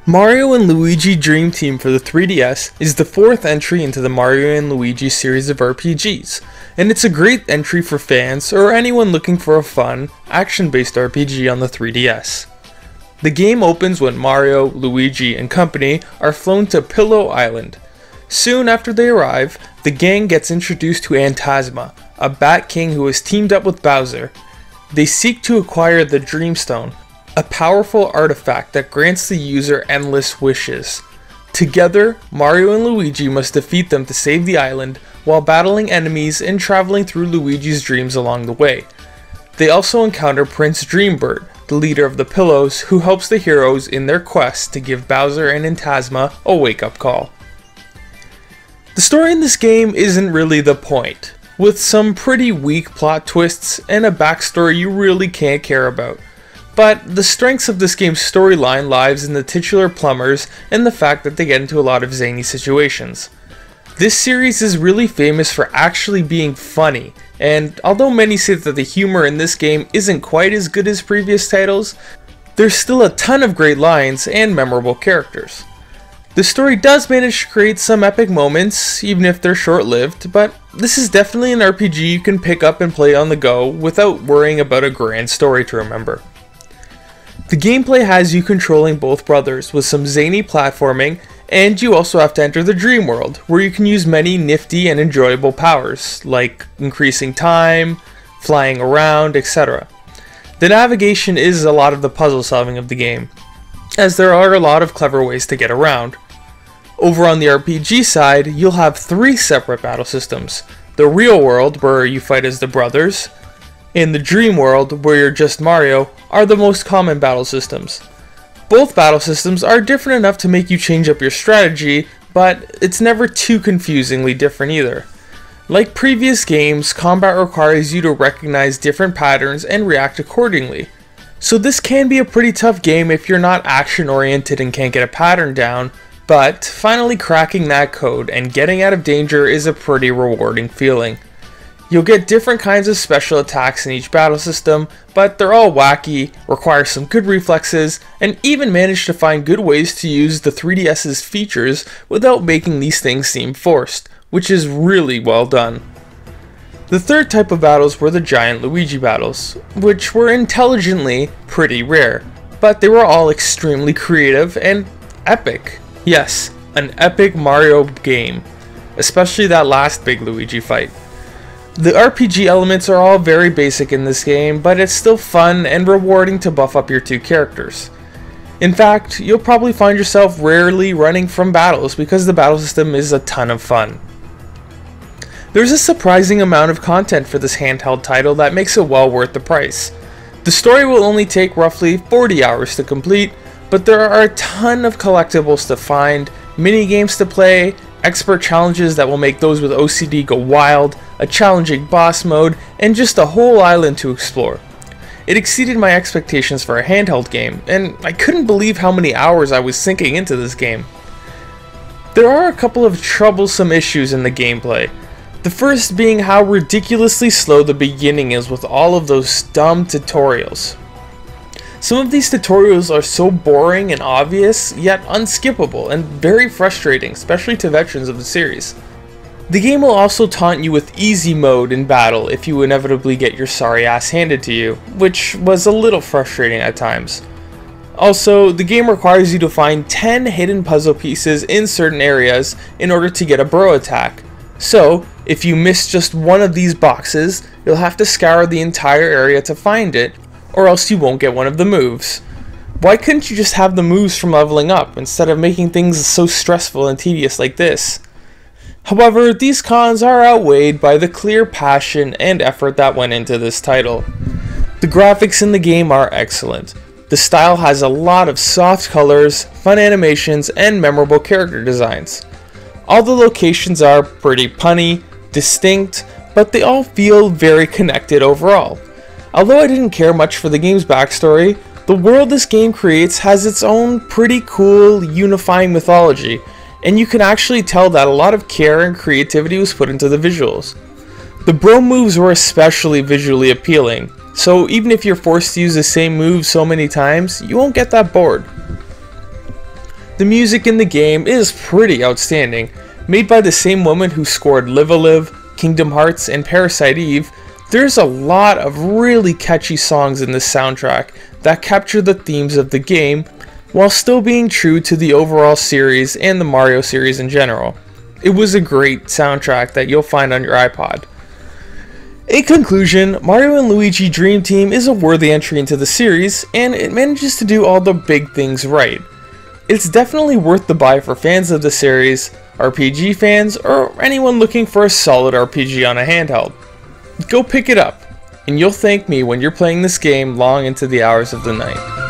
Mario & Luigi Dream Team for the 3DS is the fourth entry into the Mario & Luigi series of RPGs, and it's a great entry for fans or anyone looking for a fun, action-based RPG on the 3DS. The game opens when Mario, Luigi, and company are flown to Pillow Island. Soon after they arrive, the gang gets introduced to Phantasma, a Bat King who has teamed up with Bowser. They seek to acquire the Dreamstone, a powerful artifact that grants the user endless wishes. Together, Mario and Luigi must defeat them to save the island while battling enemies and traveling through Luigi's dreams along the way. They also encounter Prince Dreambird, the leader of the Pillows, who helps the heroes in their quest to give Bowser and Phantasma a wake-up call. The story in this game isn't really the point, with some pretty weak plot twists and a backstory you really can't care about. But the strengths of this game's storyline lies in the titular plumbers and the fact that they get into a lot of zany situations. This series is really famous for actually being funny, and although many say that the humor in this game isn't quite as good as previous titles, there's still a ton of great lines and memorable characters. The story does manage to create some epic moments, even if they're short-lived, but this is definitely an RPG you can pick up and play on the go without worrying about a grand story to remember. The gameplay has you controlling both brothers with some zany platforming, and you also have to enter the dream world, where you can use many nifty and enjoyable powers, like increasing time, flying around, etc. The navigation is a lot of the puzzle solving of the game, as there are a lot of clever ways to get around. Over on the RPG side, you'll have three separate battle systems: the real world, where you fight as the brothers, and the dream world, where you're just Mario, are the most common battle systems. Both battle systems are different enough to make you change up your strategy, but it's never too confusingly different either. Like previous games, combat requires you to recognize different patterns and react accordingly. So this can be a pretty tough game if you're not action oriented and can't get a pattern down, but finally cracking that code and getting out of danger is a pretty rewarding feeling. You'll get different kinds of special attacks in each battle system, but they're all wacky, require some good reflexes, and even manage to find good ways to use the 3DS's features without making these things seem forced, which is really well done. The third type of battles were the giant Luigi battles, which were intelligently pretty rare, but they were all extremely creative and epic. Yes, an epic Mario game, especially that last big Luigi fight. The RPG elements are all very basic in this game, but it's still fun and rewarding to buff up your two characters. In fact, you'll probably find yourself rarely running from battles because the battle system is a ton of fun. There's a surprising amount of content for this handheld title that makes it well worth the price. The story will only take roughly 40 hours to complete, but there are a ton of collectibles to find, mini games to play, expert challenges that will make those with OCD go wild, a challenging boss mode, and just a whole island to explore. It exceeded my expectations for a handheld game, and I couldn't believe how many hours I was sinking into this game. There are a couple of troublesome issues in the gameplay. The first being how ridiculously slow the beginning is with all of those dumb tutorials. Some of these tutorials are so boring and obvious, yet unskippable and very frustrating, especially to veterans of the series. The game will also taunt you with easy mode in battle if you inevitably get your sorry ass handed to you, which was a little frustrating at times. Also, the game requires you to find 10 hidden puzzle pieces in certain areas in order to get a bro attack. So, if you miss just one of these boxes, you'll have to scour the entire area to find it, or else you won't get one of the moves. Why couldn't you just have the moves from leveling up instead of making things so stressful and tedious like this? However, these cons are outweighed by the clear passion and effort that went into this title. The graphics in the game are excellent. The style has a lot of soft colors, fun animations, and memorable character designs. All the locations are pretty punny, distinct, but they all feel very connected overall. Although I didn't care much for the game's backstory, the world this game creates has its own pretty cool, unifying mythology, and you can actually tell that a lot of care and creativity was put into the visuals. The bro moves were especially visually appealing, so even if you're forced to use the same move so many times, you won't get that bored. The music in the game is pretty outstanding. Made by the same woman who scored Live a Live, Kingdom Hearts, and Parasite Eve, there's a lot of really catchy songs in this soundtrack that capture the themes of the game while still being true to the overall series and the Mario series in general. It was a great soundtrack that you'll find on your iPod. In conclusion, Mario & Luigi Dream Team is a worthy entry into the series, and it manages to do all the big things right. It's definitely worth the buy for fans of the series, RPG fans, or anyone looking for a solid RPG on a handheld. Go pick it up, and you'll thank me when you're playing this game long into the hours of the night.